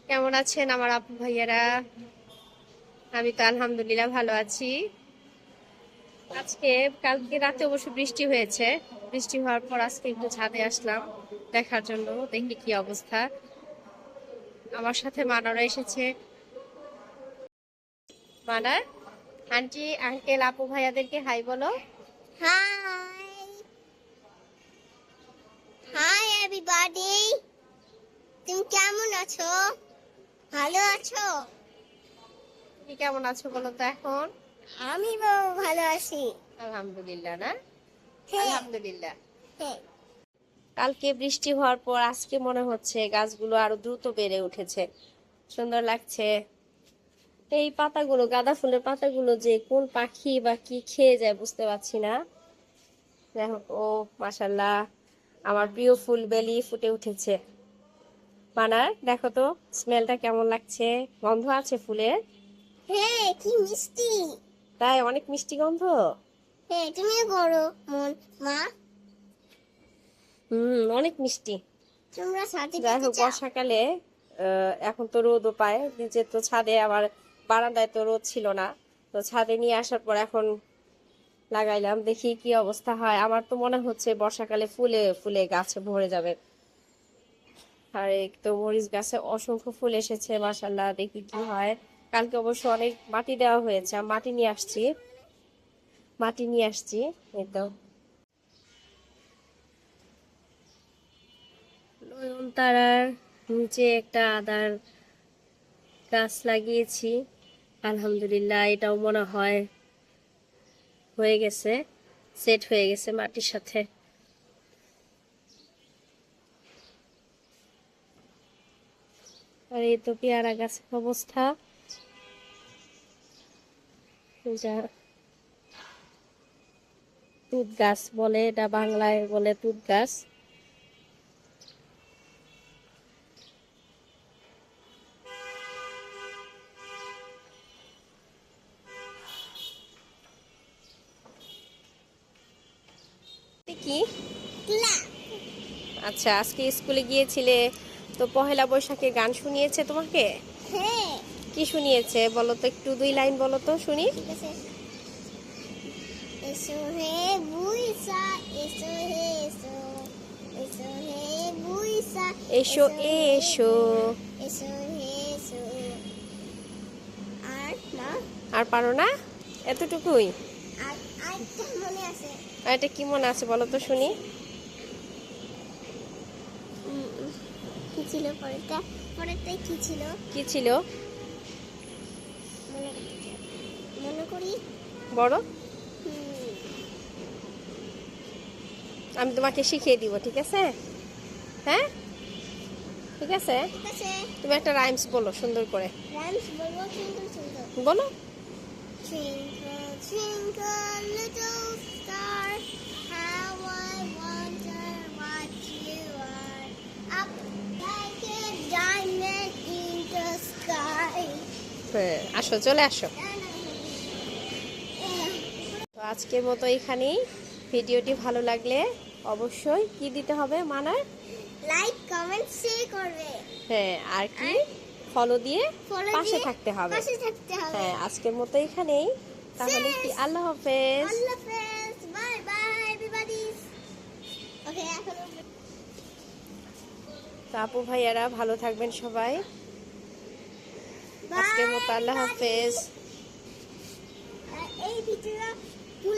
কেমন আছেন আমার আপু ভাইয়ারা? আমি তো আলহামদুলিল্লাহ ভালো আছি। আজকে কালকে রাতে অবশ্য বৃষ্টি হয়েছে। বৃষ্টি হওয়ার পর আজকে একটু ছাদে আসলাম দেখার জন্য, দেখি কি অবস্থা। আমার সাথে মানারা এসেছে। মানার, আন্টি আঙ্কেল আপু ভাইয়াদেরকে হাই বলো। হাই হাই এভরিবডি, তুমি কেমন আছো? ভালো আছো? তুমি কেমন আছো বলো তো এখন? আমি ভালো আছি। আলহামদুলিল্লাহ না? হ্যাঁ আলহামদুলিল্লাহ। হ্যাঁ। কালকে বৃষ্টি হওয়ার পর আজকে মনে হচ্ছে গাছগুলো আরো দ্রুত বেড়ে উঠেছে, সুন্দর লাগছে। এই পাতাগুলো, গাঁদা ফুলের পাতাগুলো যে কোন পাখি বা কি খেয়ে যায় বুঝতে পারছি না। যাই হোক, ও মাশাল্লাহ, আমার প্রিয় ফুল বেলি ফুটে উঠেছে। মানার দেখো তো, স্মেলটা কেমন লাগছে, গন্ধ আছে ফুলের। হ্যাঁ, কি মিষ্টি। তাই অনেক মিষ্টি গন্ধ। হ্যাঁ, তুমিও করো মন মা। অনেক মিষ্টি। তোমরা সাথে যাই যেতে হোক, চাও? বর্ষাকালে এখন তো রোদও পায় নিচে, তো ছাদে আবার বারান্দায় তো রোদ ছিল না, তো ছাদে নিয়ে আসার পর এখন লাগাইলাম, দেখি কি অবস্থা হয়। আমার তো মনে হচ্ছে বর্ষাকালে ফুলে ফুলে গাছে ভরে যাবে। আর এই তো মরিচ গাছে অসংখ্য ফুল এসেছে মাশাল্লাহ, দেখি কি হয়। কালকে অবশ্য অনেক মাটি দেওয়া হয়েছে, আমি মাটি নিয়ে আসছি এই তো। নয়নতারার নিচে একটা আদার গাছ লাগিয়েছি। আলহামদুলিল্লাহ, এটাও মনে হয় হয়ে গেছে, সেট হয়ে গেছে মাটির সাথে। আর এই তো পেয়ারা গাছের অবস্থা, যা তুত গাছ বলে, এটা বাংলায় বলে তুত গাছ। কি? ক্লাস। আচ্ছা, আজকে স্কুলে গিয়েছিলে, তো পহেলা বৈশাখে গান শুনিয়েছে তোমাকে? হ্যাঁ, কি শুনিয়েছে বলো তো, একটু দুই লাইন বলো তো শুনি। ঠিক আছে। এসো হে বুইসা, এসো হে এসো, এসো হে বুইসা, এসো এসো। এসো হে এসো। আর মা, আর পারো না? এতটুকুই? আর আরেকটা মনে আছে। আর এটা কি মনে আছে বলো তো শুনি। কি ছিল পরেরটা? পরেরটাই কি ছিল? কি ছিল? মনে করতে চাই। মনে করি। বড়, হুম, আমি তোমাকে শিখিয়ে দিব, ঠিক আছে? হ্যাঁ, ঠিক আছে। ঠিক আছে। তুমি একটা রাইমস বলো সুন্দর করে। রাইমস বলবো, সুন্দর সুন্দর। বলো। Twinkle, twinkle, little star, how I wonder what you are. Up like a diamond in the sky. হ্যাঁ, আসো, চলে আসো। তো আজকের মতো এখানেই। ভিডিওটি ভালো লাগলে অবশ্যই কি দিতে হবে মানার? লাইক, কমেন্ট, শেয়ার করবে। হ্যাঁ, আর কি, ফলো দিয়ে ফলো পাশে দিয়ে থাকতে হবে। পাশে থাকতে হবে। হ্যাঁ, আজকের মতো এখানেই। তাহলে কি, শেষ। আল্লাহ হাফেজ। আল্লাহ হাফেজ। Bye bye everybody. ওকে, এখন তো আপু ভাইয়ারা ভালো থাকবেন সবাই। আজকের মতো আল্লাহ হাফেজ। এই ভিডিও